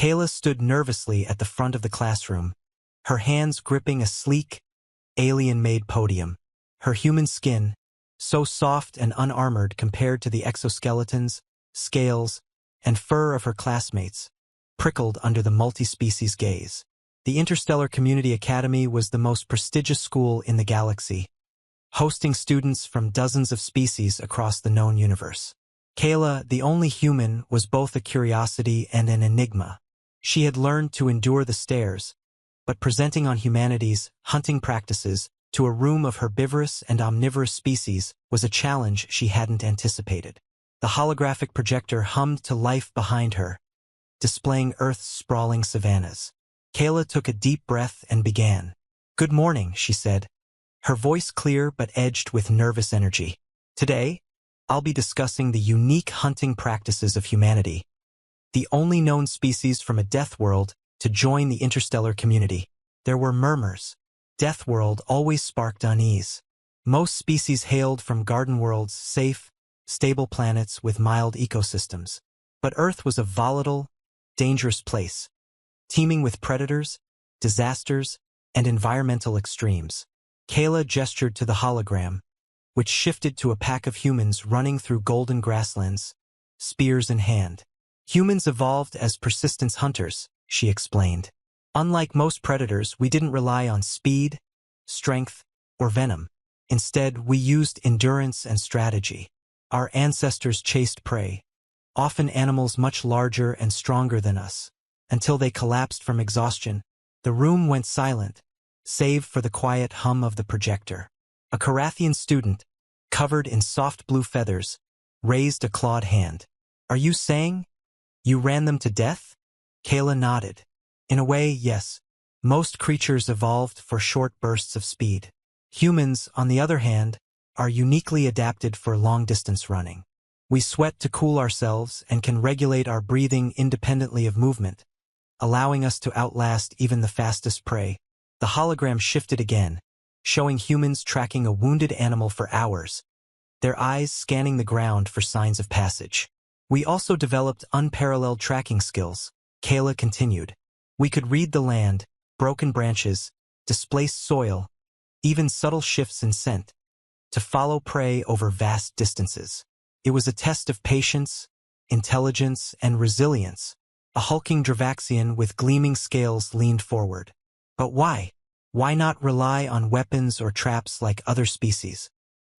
Kayla stood nervously at the front of the classroom, her hands gripping a sleek, alien-made podium. Her human skin, so soft and unarmored compared to the exoskeletons, scales, and fur of her classmates, prickled under the multi-species gaze. The Interstellar Community Academy was the most prestigious school in the galaxy, hosting students from dozens of species across the known universe. Kayla, the only human, was both a curiosity and an enigma. She had learned to endure the stares, but presenting on humanity's hunting practices to a room of herbivorous and omnivorous species was a challenge she hadn't anticipated. The holographic projector hummed to life behind her, displaying Earth's sprawling savannas. Kayla took a deep breath and began. "Good morning," she said, her voice clear but edged with nervous energy. "Today, I'll be discussing the unique hunting practices of humanity, the only known species from a Deathworld to join the interstellar community." There were murmurs. Deathworld always sparked unease. Most species hailed from garden worlds, safe, stable planets with mild ecosystems. But Earth was a volatile, dangerous place, teeming with predators, disasters, and environmental extremes. Kayla gestured to the hologram, which shifted to a pack of humans running through golden grasslands, spears in hand. "Humans evolved as persistence hunters," she explained. "Unlike most predators, we didn't rely on speed, strength, or venom. Instead, we used endurance and strategy. Our ancestors chased prey, often animals much larger and stronger than us, until they collapsed from exhaustion." The room went silent, save for the quiet hum of the projector. A Carathian student, covered in soft blue feathers, raised a clawed hand. "Are you saying you ran them to death?" Kayla nodded. "In a way, yes. Most creatures evolved for short bursts of speed. Humans, on the other hand, are uniquely adapted for long-distance running. We sweat to cool ourselves and can regulate our breathing independently of movement, allowing us to outlast even the fastest prey." The hologram shifted again, showing humans tracking a wounded animal for hours, their eyes scanning the ground for signs of passage. "We also developed unparalleled tracking skills," Kayla continued. "We could read the land, broken branches, displaced soil, even subtle shifts in scent, to follow prey over vast distances. It was a test of patience, intelligence, and resilience." A hulking Dravaxian with gleaming scales leaned forward. "But why? Why not rely on weapons or traps like other species?"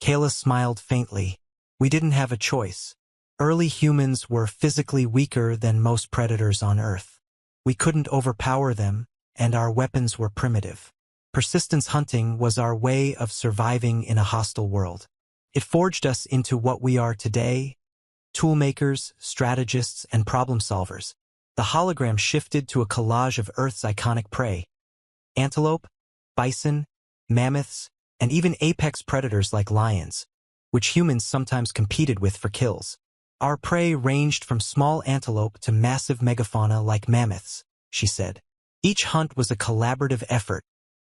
Kayla smiled faintly. "We didn't have a choice. Early humans were physically weaker than most predators on Earth. We couldn't overpower them, and our weapons were primitive. Persistence hunting was our way of surviving in a hostile world. It forged us into what we are today: toolmakers, strategists, and problem solvers." The hologram shifted to a collage of Earth's iconic prey: antelope, bison, mammoths, and even apex predators like lions, which humans sometimes competed with for kills. "Our prey ranged from small antelope to massive megafauna like mammoths," she said. "Each hunt was a collaborative effort,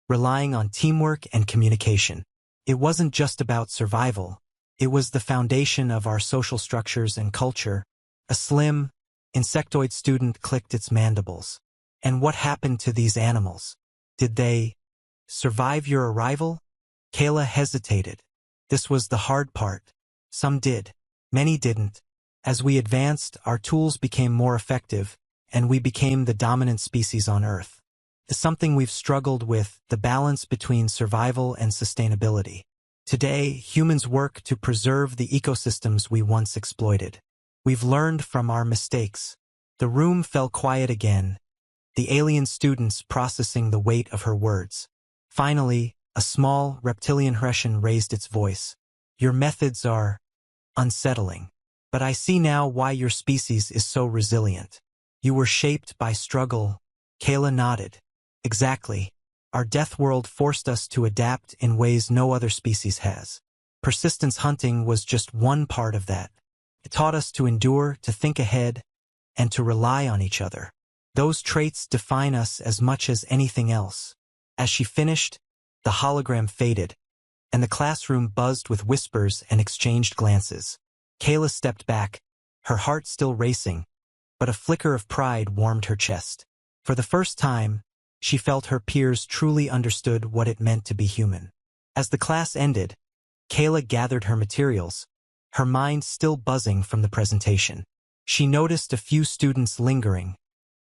relying on teamwork and communication. It wasn't just about survival. It was the foundation of our social structures and culture." A slim, insectoid student clicked its mandibles. "And what happened to these animals? Did they survive your arrival?" Kayla hesitated. This was the hard part. Some did. Many didn't. As we advanced, our tools became more effective, and we became the dominant species on Earth. It's something we've struggled with, the balance between survival and sustainability. Today, humans work to preserve the ecosystems we once exploited. We've learned from our mistakes." The room fell quiet again, the alien students processing the weight of her words. Finally, a small, reptilian Hessian raised its voice. "Your methods are unsettling. But I see now why your species is so resilient. You were shaped by struggle." Kayla nodded. "Exactly. Our death world forced us to adapt in ways no other species has. Persistence hunting was just one part of that. It taught us to endure, to think ahead, and to rely on each other. Those traits define us as much as anything else." As she finished, the hologram faded, and the classroom buzzed with whispers and exchanged glances. Kayla stepped back, her heart still racing, but a flicker of pride warmed her chest. For the first time, she felt her peers truly understood what it meant to be human. As the class ended, Kayla gathered her materials, her mind still buzzing from the presentation. She noticed a few students lingering,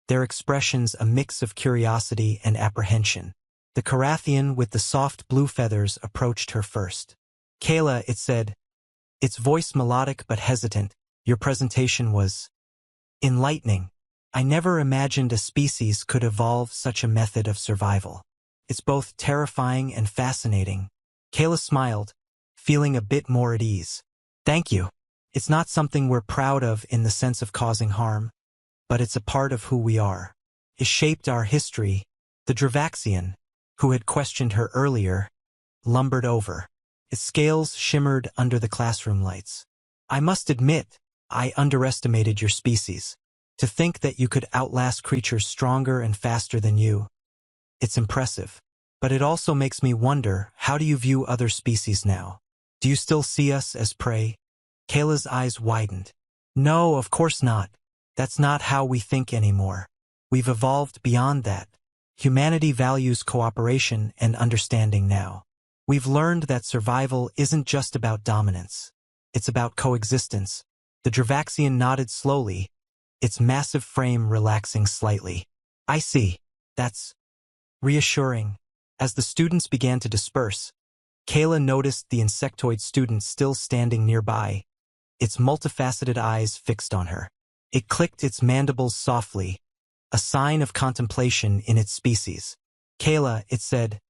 their expressions a mix of curiosity and apprehension. The Carathian with the soft blue feathers approached her first. "Kayla," it said, its voice melodic but hesitant, "your presentation was enlightening. I never imagined a species could evolve such a method of survival. It's both terrifying and fascinating." Kayla smiled, feeling a bit more at ease. "Thank you. It's not something we're proud of in the sense of causing harm, but it's a part of who we are. It shaped our history." The Dravaxian, who had questioned her earlier, lumbered over. Its scales shimmered under the classroom lights. "I must admit, I underestimated your species. To think that you could outlast creatures stronger and faster than you. It's impressive. But it also makes me wonder, how do you view other species now? Do you still see us as prey?" Kayla's eyes widened. "No, of course not. That's not how we think anymore. We've evolved beyond that. Humanity values cooperation and understanding now. We've learned that survival isn't just about dominance. It's about coexistence." The Dravaxian nodded slowly, its massive frame relaxing slightly. "I see. That's reassuring." As the students began to disperse, Kayla noticed the insectoid student still standing nearby, its multifaceted eyes fixed on her. It clicked its mandibles softly, a sign of contemplation in its species. "Kayla," it said,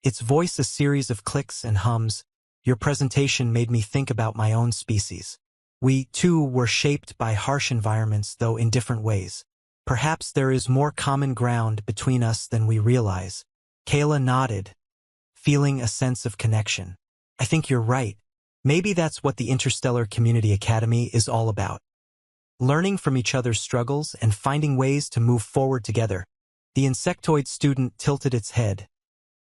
its voice a series of clicks and hums, "your presentation made me think about my own species. We, too, were shaped by harsh environments, though in different ways. Perhaps there is more common ground between us than we realize." Kayla nodded, feeling a sense of connection. "I think you're right. Maybe that's what the Interstellar Community Academy is all about. Learning from each other's struggles and finding ways to move forward together." The insectoid student tilted its head,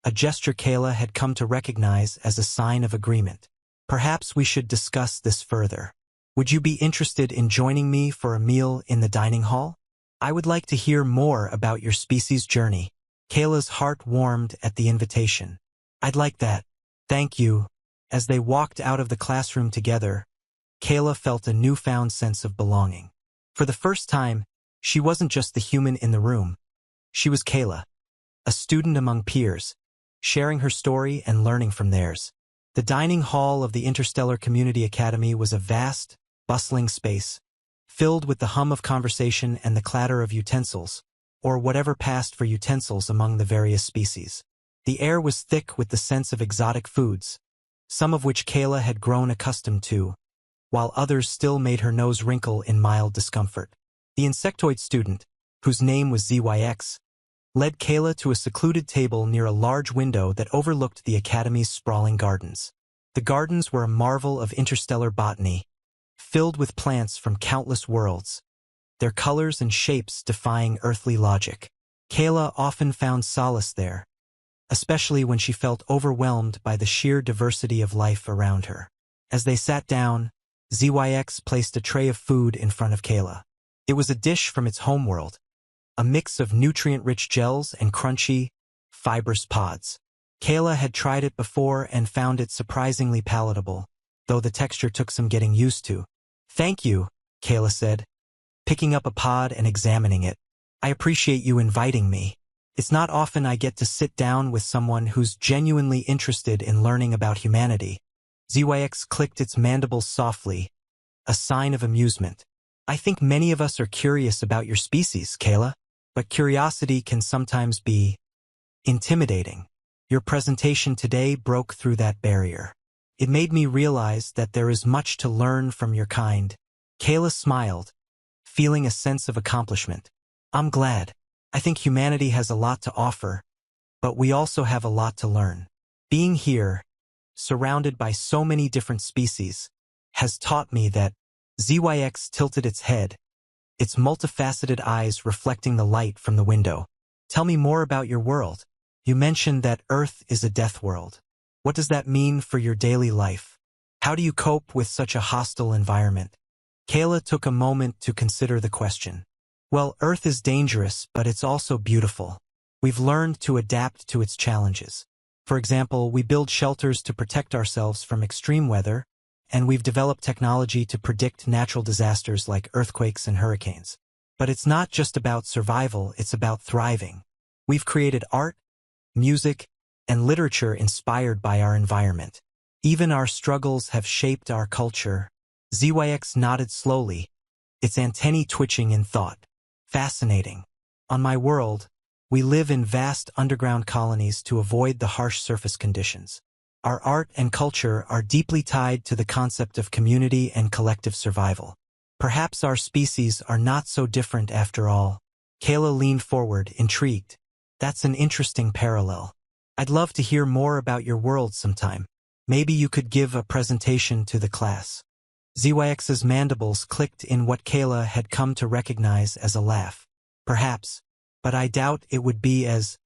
a gesture Kayla had come to recognize as a sign of agreement. "Perhaps we should discuss this further. Would you be interested in joining me for a meal in the dining hall? I would like to hear more about your species' journey." Kayla's heart warmed at the invitation. "I'd like that. Thank you." As they walked out of the classroom together, Kayla felt a newfound sense of belonging. For the first time, she wasn't just the human in the room. She was Kayla, a student among peers, sharing her story and learning from theirs. The dining hall of the Interstellar Community Academy was a vast, bustling space, filled with the hum of conversation and the clatter of utensils, or whatever passed for utensils among the various species. The air was thick with the sense of exotic foods, some of which Kayla had grown accustomed to, while others still made her nose wrinkle in mild discomfort. The insectoid student, whose name was ZYX, led Kayla to a secluded table near a large window that overlooked the Academy's sprawling gardens. The gardens were a marvel of interstellar botany, filled with plants from countless worlds, their colors and shapes defying earthly logic. Kayla often found solace there, especially when she felt overwhelmed by the sheer diversity of life around her. As they sat down, ZYX placed a tray of food in front of Kayla. It was a dish from its homeworld, a mix of nutrient-rich gels and crunchy, fibrous pods. Kayla had tried it before and found it surprisingly palatable, though the texture took some getting used to. "Thank you," Kayla said, picking up a pod and examining it. "I appreciate you inviting me. It's not often I get to sit down with someone who's genuinely interested in learning about humanity." ZYX clicked its mandibles softly, a sign of amusement. "I think many of us are curious about your species, Kayla, but curiosity can sometimes be intimidating. Your presentation today broke through that barrier. It made me realize that there is much to learn from your kind." Kayla smiled, feeling a sense of accomplishment. "I'm glad. I think humanity has a lot to offer, but we also have a lot to learn. Being here, surrounded by so many different species, has taught me that." ZYX tilted its head, its multifaceted eyes reflecting the light from the window. "Tell me more about your world. You mentioned that Earth is a death world. What does that mean for your daily life? How do you cope with such a hostile environment?" Kayla took a moment to consider the question. Well, Earth is dangerous, but it's also beautiful. We've learned to adapt to its challenges. For example, we build shelters to protect ourselves from extreme weather, and we've developed technology to predict natural disasters like earthquakes and hurricanes. But it's not just about survival, it's about thriving. We've created art, music, and literature inspired by our environment. Even our struggles have shaped our culture. ZYX nodded slowly, its antennae twitching in thought. Fascinating. On my world, we live in vast underground colonies to avoid the harsh surface conditions. Our art and culture are deeply tied to the concept of community and collective survival. Perhaps our species are not so different after all. Kayla leaned forward, intrigued. That's an interesting parallel. I'd love to hear more about your world sometime. Maybe you could give a presentation to the class. ZYX's mandibles clicked in what Kayla had come to recognize as a laugh. Perhaps, but I doubt it would be as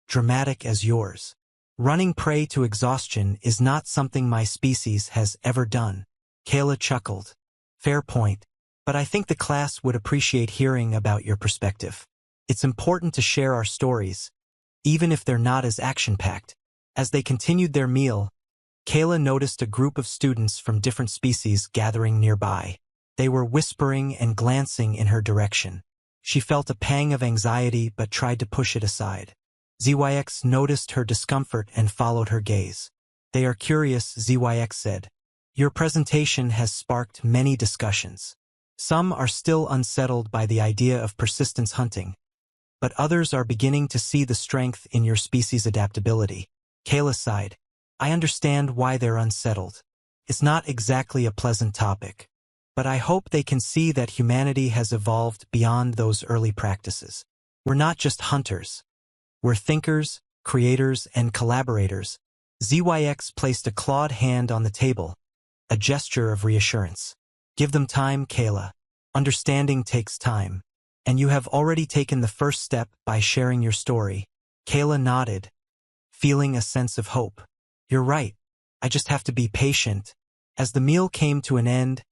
dramatic as yours. Running prey to exhaustion is not something my species has ever done. Kayla chuckled. Fair point, but I think the class would appreciate hearing about your perspective. It's important to share our stories, even if they're not as action-packed. As they continued their meal, Kayla noticed a group of students from different species gathering nearby. They were whispering and glancing in her direction. She felt a pang of anxiety but tried to push it aside. ZYX noticed her discomfort and followed her gaze. They are curious, ZYX said. Your presentation has sparked many discussions. Some are still unsettled by the idea of persistence hunting, but others are beginning to see the strength in your species' adaptability. Kayla sighed. I understand why they're unsettled. It's not exactly a pleasant topic, but I hope they can see that humanity has evolved beyond those early practices. We're not just hunters. We're thinkers, creators, and collaborators. ZYX placed a clawed hand on the table, a gesture of reassurance. Give them time, Kayla. Understanding takes time, and you have already taken the first step by sharing your story. Kayla nodded, feeling a sense of hope. You're right. I just have to be patient. As the meal came to an end,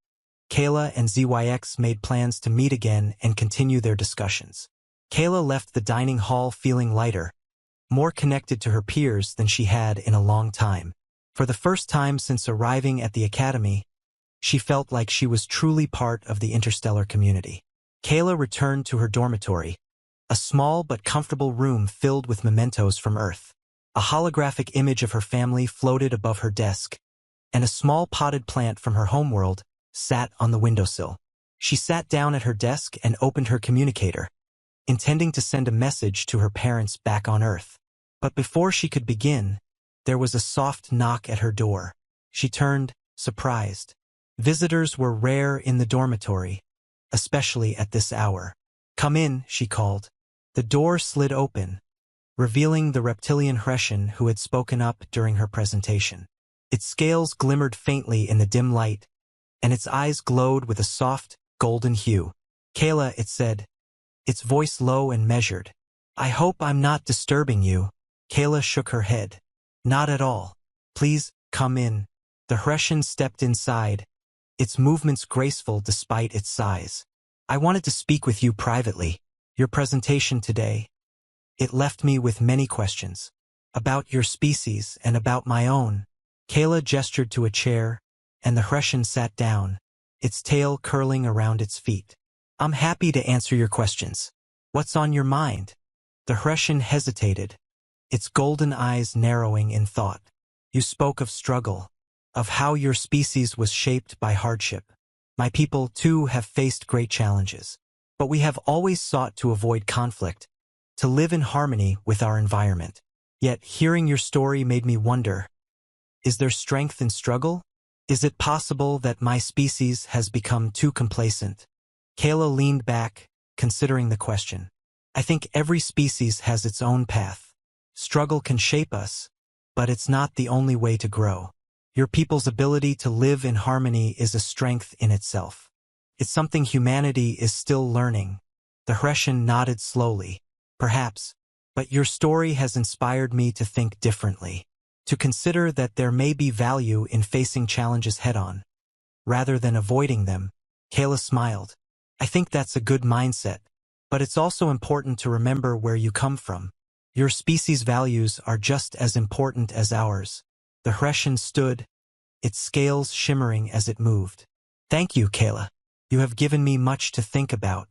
Kayla and ZYX made plans to meet again and continue their discussions. Kayla left the dining hall feeling lighter, more connected to her peers than she had in a long time. For the first time since arriving at the academy, she felt like she was truly part of the interstellar community. Kayla returned to her dormitory, a small but comfortable room filled with mementos from Earth. A holographic image of her family floated above her desk, and a small potted plant from her homeworld sat on the windowsill. She sat down at her desk and opened her communicator, intending to send a message to her parents back on Earth. But before she could begin, there was a soft knock at her door. She turned, surprised. Visitors were rare in the dormitory, especially at this hour. Come in, she called. The door slid open, revealing the reptilian Hreshen who had spoken up during her presentation. Its scales glimmered faintly in the dim light, and its eyes glowed with a soft, golden hue. Kayla, it said, its voice low and measured. I hope I'm not disturbing you. Kayla shook her head. Not at all. Please, come in. The Hreshen stepped inside, its movements graceful despite its size. I wanted to speak with you privately. Your presentation today, it left me with many questions. About your species and about my own. Kayla gestured to a chair, and the Hreshen sat down, its tail curling around its feet. I'm happy to answer your questions. What's on your mind? The Hreshen hesitated, its golden eyes narrowing in thought. You spoke of struggle, of how your species was shaped by hardship. My people, too, have faced great challenges. But we have always sought to avoid conflict, to live in harmony with our environment. Yet, hearing your story made me wonder, is there strength in struggle? Is it possible that my species has become too complacent? Kayla leaned back, considering the question. I think every species has its own path. Struggle can shape us, but it's not the only way to grow. Your people's ability to live in harmony is a strength in itself. It's something humanity is still learning. The Hreshen nodded slowly. Perhaps, but your story has inspired me to think differently, to consider that there may be value in facing challenges head-on, rather than avoiding them. Kayla smiled. I think that's a good mindset. But it's also important to remember where you come from. Your species' values are just as important as ours. The Hrescian stood, its scales shimmering as it moved. Thank you, Kayla. You have given me much to think about.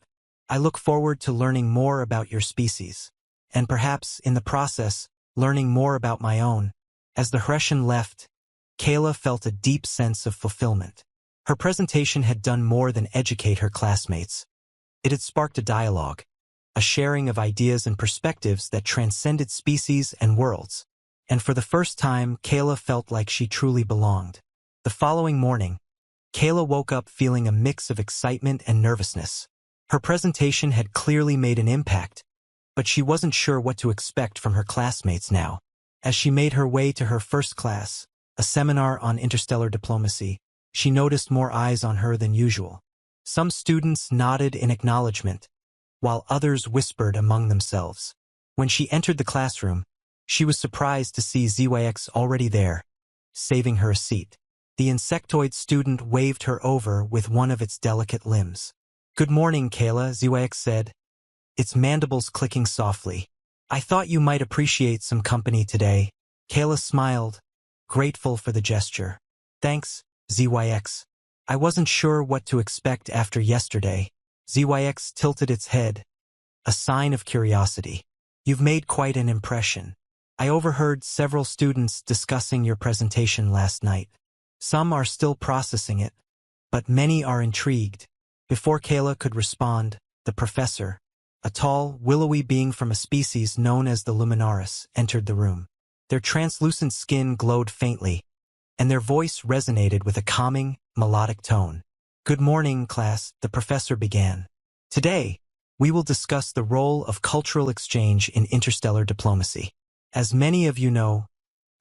I look forward to learning more about your species. And perhaps, in the process, learning more about my own. As the Hrescian left, Kayla felt a deep sense of fulfillment. Her presentation had done more than educate her classmates. It had sparked a dialogue, a sharing of ideas and perspectives that transcended species and worlds. And for the first time, Kayla felt like she truly belonged. The following morning, Kayla woke up feeling a mix of excitement and nervousness. Her presentation had clearly made an impact, but she wasn't sure what to expect from her classmates now. As she made her way to her first class, a seminar on interstellar diplomacy, she noticed more eyes on her than usual. Some students nodded in acknowledgement, while others whispered among themselves. When she entered the classroom, she was surprised to see ZYX already there, saving her a seat. The insectoid student waved her over with one of its delicate limbs. "Good morning, Kayla," ZYX said, its mandibles clicking softly. "I thought you might appreciate some company today." Kayla smiled, grateful for the gesture. "Thanks, ZYX. I wasn't sure what to expect after yesterday." ZYX tilted its head, a sign of curiosity. "You've made quite an impression. I overheard several students discussing your presentation last night. Some are still processing it, but many are intrigued." Before Kayla could respond, the professor, a tall, willowy being from a species known as the luminaris, entered the room. Their translucent skin glowed faintly, and their voice resonated with a calming, melodic tone. "Good morning, class," the professor began. "Today, we will discuss the role of cultural exchange in interstellar diplomacy. As many of you know,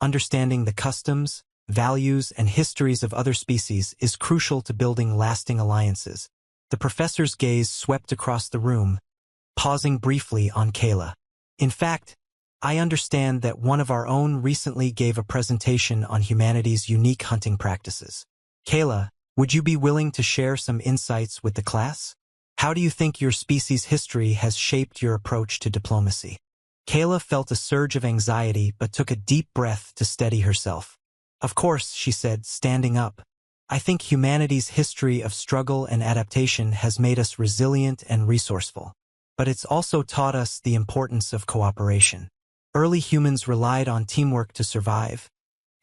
understanding the customs, values, and histories of other species is crucial to building lasting alliances." The professor's gaze swept across the room, pausing briefly on Kayla. "In fact, I understand that one of our own recently gave a presentation on humanity's unique hunting practices. Kayla, would you be willing to share some insights with the class? How do you think your species' history has shaped your approach to diplomacy?" Kayla felt a surge of anxiety but took a deep breath to steady herself. "Of course," she said, standing up. "I think humanity's history of struggle and adaptation has made us resilient and resourceful. But it's also taught us the importance of cooperation. Early humans relied on teamwork to survive,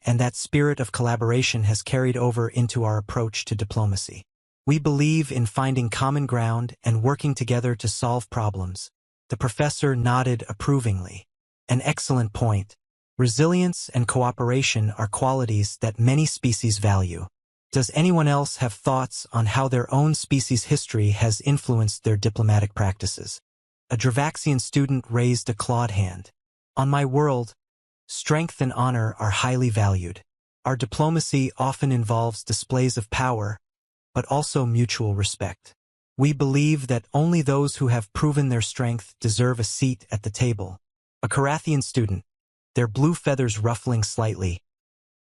and that spirit of collaboration has carried over into our approach to diplomacy. We believe in finding common ground and working together to solve problems." The professor nodded approvingly. "An excellent point. Resilience and cooperation are qualities that many species value. Does anyone else have thoughts on how their own species' history has influenced their diplomatic practices?" A Dravaxian student raised a clawed hand. "On my world, strength and honor are highly valued. Our diplomacy often involves displays of power, but also mutual respect. We believe that only those who have proven their strength deserve a seat at the table." A Carathian student, their blue feathers ruffling slightly,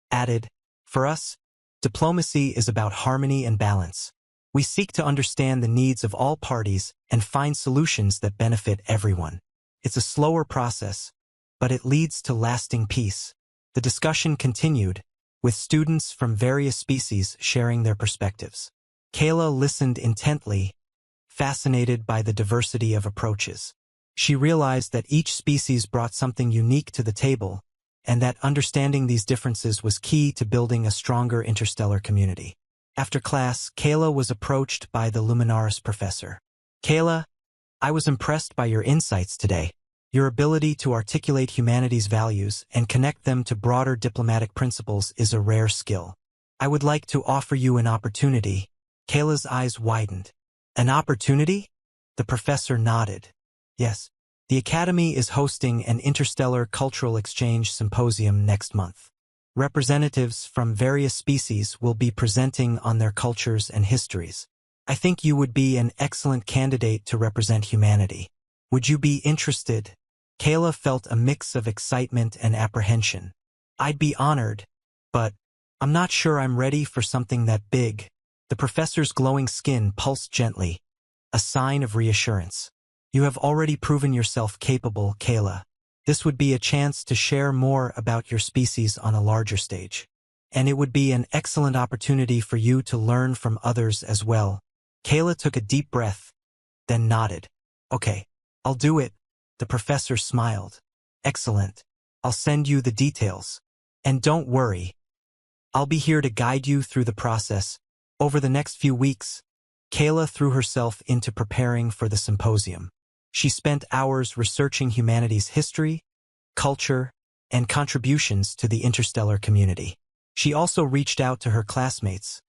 added, "For us, diplomacy is about harmony and balance. We seek to understand the needs of all parties and find solutions that benefit everyone. It's a slower process, but it leads to lasting peace." The discussion continued, with students from various species sharing their perspectives. Kayla listened intently, fascinated by the diversity of approaches. She realized that each species brought something unique to the table, and that understanding these differences was key to building a stronger interstellar community. After class, Kayla was approached by the Luminaris professor. "Kayla, I was impressed by your insights today. Your ability to articulate humanity's values and connect them to broader diplomatic principles is a rare skill. I would like to offer you an opportunity." Kayla's eyes widened. "An opportunity?" The professor nodded. "Yes. The Academy is hosting an interstellar cultural exchange symposium next month. Representatives from various species will be presenting on their cultures and histories. I think you would be an excellent candidate to represent humanity. Would you be interested?" Kayla felt a mix of excitement and apprehension. "I'd be honored, but I'm not sure I'm ready for something that big." The professor's glowing skin pulsed gently, a sign of reassurance. You have already proven yourself capable, Kayla. This would be a chance to share more about your species on a larger stage. And it would be an excellent opportunity for you to learn from others as well. Kayla took a deep breath, then nodded. Okay, I'll do it. The professor smiled. Excellent. I'll send you the details. And don't worry. I'll be here to guide you through the process. Over the next few weeks, Kayla threw herself into preparing for the symposium. She spent hours researching humanity's history, culture, and contributions to the interstellar community. She also reached out to her classmates,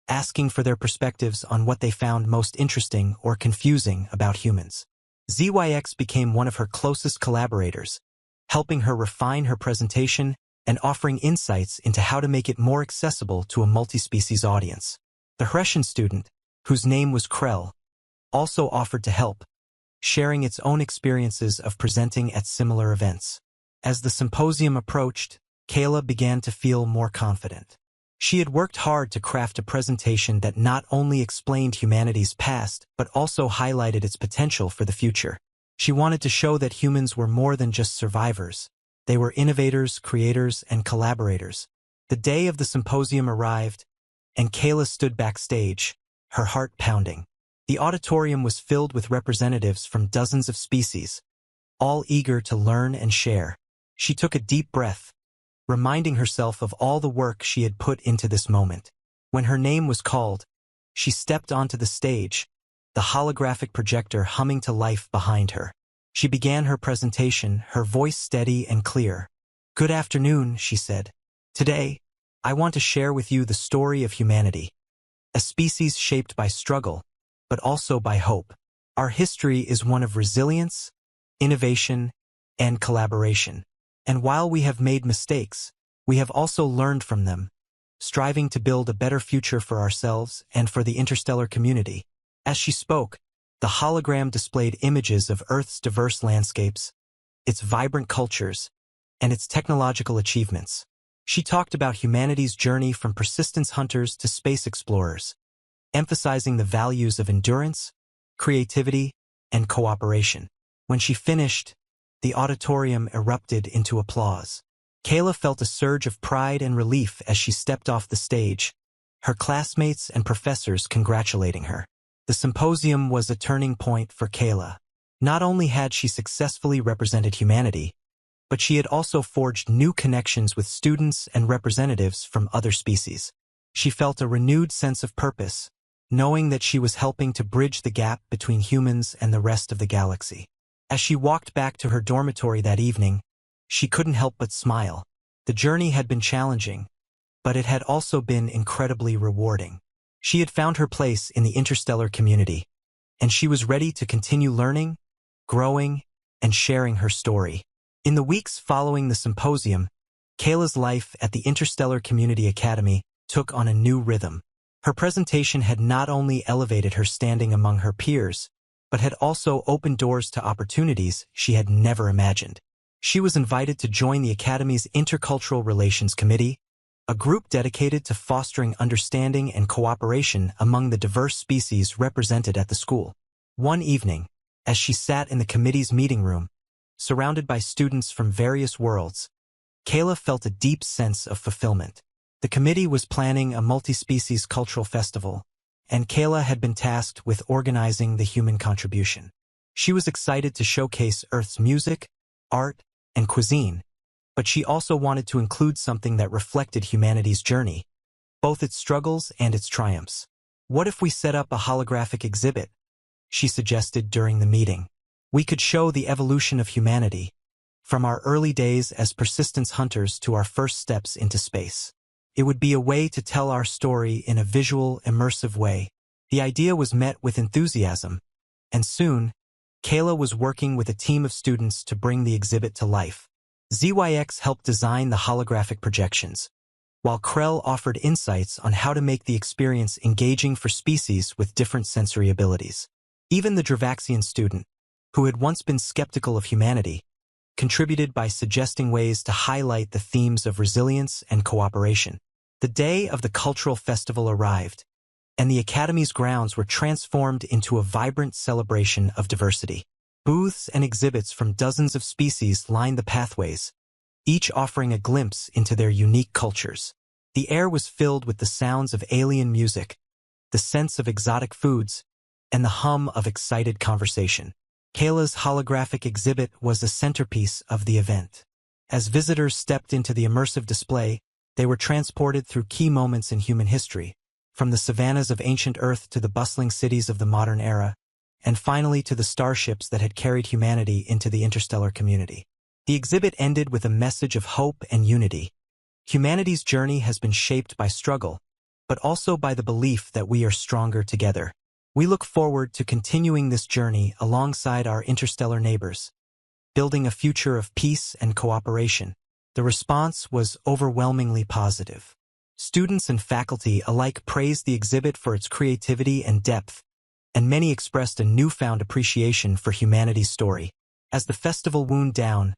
asking for their perspectives on what they found most interesting or confusing about humans. ZYX became one of her closest collaborators, helping her refine her presentation and offering insights into how to make it more accessible to a multi-species audience. The Hessian student, whose name was Krell, also offered to help, sharing its own experiences of presenting at similar events. As the symposium approached, Kayla began to feel more confident. She had worked hard to craft a presentation that not only explained humanity's past, but also highlighted its potential for the future. She wanted to show that humans were more than just survivors. They were innovators, creators, and collaborators. The day of the symposium arrived, and Kayla stood backstage, her heart pounding. The auditorium was filled with representatives from dozens of species, all eager to learn and share. She took a deep breath, reminding herself of all the work she had put into this moment. When her name was called, she stepped onto the stage, the holographic projector humming to life behind her. She began her presentation, her voice steady and clear. "Good afternoon," she said. "Today, I want to share with you the story of humanity, a species shaped by struggle, but also by hope. Our history is one of resilience, innovation, and collaboration. And while we have made mistakes, we have also learned from them, striving to build a better future for ourselves and for the interstellar community." As she spoke, the hologram displayed images of Earth's diverse landscapes, its vibrant cultures, and its technological achievements. She talked about humanity's journey from persistence hunters to space explorers, emphasizing the values of endurance, creativity, and cooperation. When she finished, the auditorium erupted into applause. Kayla felt a surge of pride and relief as she stepped off the stage, her classmates and professors congratulating her. The symposium was a turning point for Kayla. Not only had she successfully represented humanity, but she had also forged new connections with students and representatives from other species. She felt a renewed sense of purpose, knowing that she was helping to bridge the gap between humans and the rest of the galaxy. As she walked back to her dormitory that evening, she couldn't help but smile. The journey had been challenging, but it had also been incredibly rewarding. She had found her place in the interstellar community, and she was ready to continue learning, growing, and sharing her story. In the weeks following the symposium, Kayla's life at the Interstellar Community Academy took on a new rhythm. Her presentation had not only elevated her standing among her peers, but had also opened doors to opportunities she had never imagined. She was invited to join the Academy's Intercultural Relations Committee, a group dedicated to fostering understanding and cooperation among the diverse species represented at the school. One evening, as she sat in the committee's meeting room, surrounded by students from various worlds, Kayla felt a deep sense of fulfillment. The committee was planning a multi-species cultural festival, and Kayla had been tasked with organizing the human contribution. She was excited to showcase Earth's music, art, and cuisine, but she also wanted to include something that reflected humanity's journey, both its struggles and its triumphs. "What if we set up a holographic exhibit?" she suggested during the meeting. "We could show the evolution of humanity, from our early days as persistence hunters to our first steps into space. It would be a way to tell our story in a visual, immersive way." The idea was met with enthusiasm, and soon, Kayla was working with a team of students to bring the exhibit to life. ZYX helped design the holographic projections, while Krell offered insights on how to make the experience engaging for species with different sensory abilities. Even the Dravaxian student, who had once been skeptical of humanity, contributed by suggesting ways to highlight the themes of resilience and cooperation. The day of the cultural festival arrived, and the Academy's grounds were transformed into a vibrant celebration of diversity. Booths and exhibits from dozens of species lined the pathways, each offering a glimpse into their unique cultures. The air was filled with the sounds of alien music, the sense of exotic foods, and the hum of excited conversation. Kayla's holographic exhibit was the centerpiece of the event. As visitors stepped into the immersive display, they were transported through key moments in human history, from the savannas of ancient Earth to the bustling cities of the modern era, and finally to the starships that had carried humanity into the interstellar community. The exhibit ended with a message of hope and unity. Humanity's journey has been shaped by struggle, but also by the belief that we are stronger together. We look forward to continuing this journey alongside our interstellar neighbors, building a future of peace and cooperation. The response was overwhelmingly positive. Students and faculty alike praised the exhibit for its creativity and depth, and many expressed a newfound appreciation for humanity's story. As the festival wound down,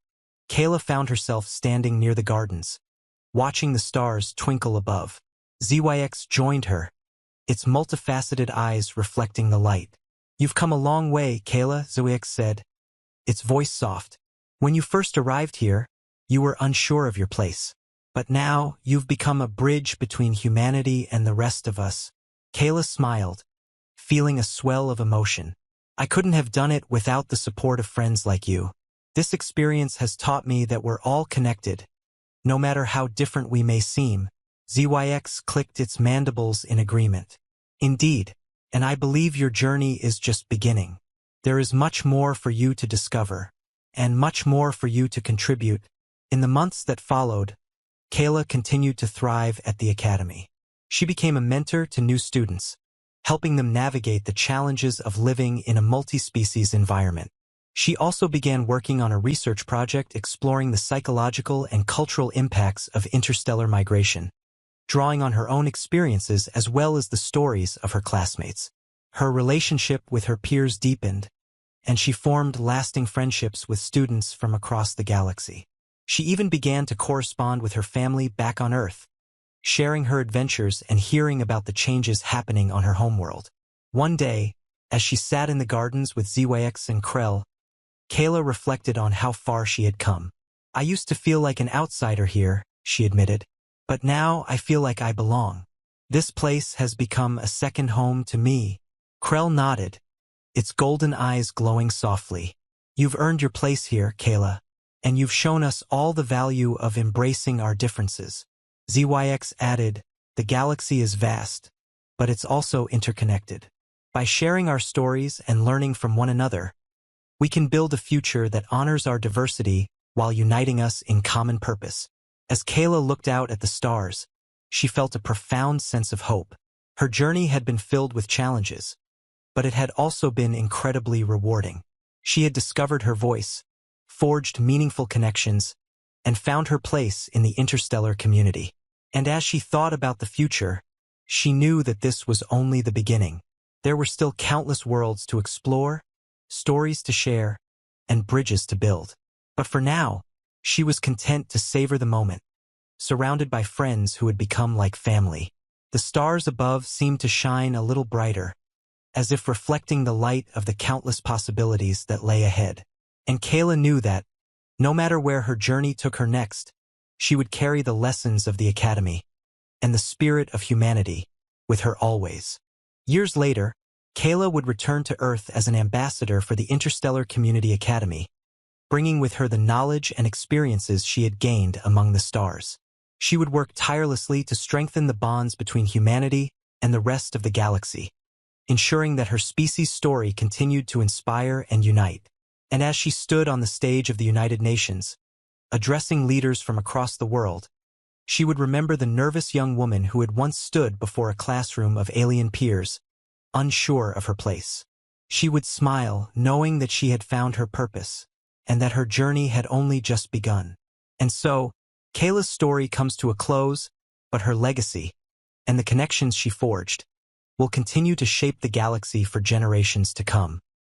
Kayla found herself standing near the gardens, watching the stars twinkle above. ZYX joined her, its multifaceted eyes reflecting the light. "You've come a long way, Kayla," ZYX said, its voice soft. "When you first arrived here, you were unsure of your place. But now, you've become a bridge between humanity and the rest of us." Kayla smiled, feeling a swell of emotion. "I couldn't have done it without the support of friends like you. This experience has taught me that we're all connected, no matter how different we may seem." ZYX clicked its mandibles in agreement. "Indeed, and I believe your journey is just beginning. There is much more for you to discover, and much more for you to contribute." In the months that followed, Kayla continued to thrive at the academy. She became a mentor to new students, helping them navigate the challenges of living in a multi-species environment. She also began working on a research project exploring the psychological and cultural impacts of interstellar migration, drawing on her own experiences as well as the stories of her classmates. Her relationship with her peers deepened, and she formed lasting friendships with students from across the galaxy. She even began to correspond with her family back on Earth, sharing her adventures and hearing about the changes happening on her homeworld. One day, as she sat in the gardens with ZYX and Krell, Kayla reflected on how far she had come. "I used to feel like an outsider here," she admitted, "but now I feel like I belong. This place has become a second home to me." Krell nodded, its golden eyes glowing softly. "You've earned your place here, Kayla, and you've shown us all the value of embracing our differences." ZYX added, "The galaxy is vast, but it's also interconnected. By sharing our stories and learning from one another, we can build a future that honors our diversity while uniting us in common purpose." As Kayla looked out at the stars, she felt a profound sense of hope. Her journey had been filled with challenges, but it had also been incredibly rewarding. She had discovered her voice, forged meaningful connections, and found her place in the interstellar community. And as she thought about the future, she knew that this was only the beginning. There were still countless worlds to explore, stories to share, and bridges to build. But for now, she was content to savor the moment, surrounded by friends who had become like family. The stars above seemed to shine a little brighter, as if reflecting the light of the countless possibilities that lay ahead. And Kayla knew that, no matter where her journey took her next, she would carry the lessons of the academy and the spirit of humanity with her always. Years later, Kayla would return to Earth as an ambassador for the Interstellar Community Academy, bringing with her the knowledge and experiences she had gained among the stars. She would work tirelessly to strengthen the bonds between humanity and the rest of the galaxy, ensuring that her species' story continued to inspire and unite. And as she stood on the stage of the United Nations, addressing leaders from across the world, she would remember the nervous young woman who had once stood before a classroom of alien peers, unsure of her place. She would smile, knowing that she had found her purpose, and that her journey had only just begun. And so, Kayla's story comes to a close, but her legacy, and the connections she forged, will continue to shape the galaxy for generations to come.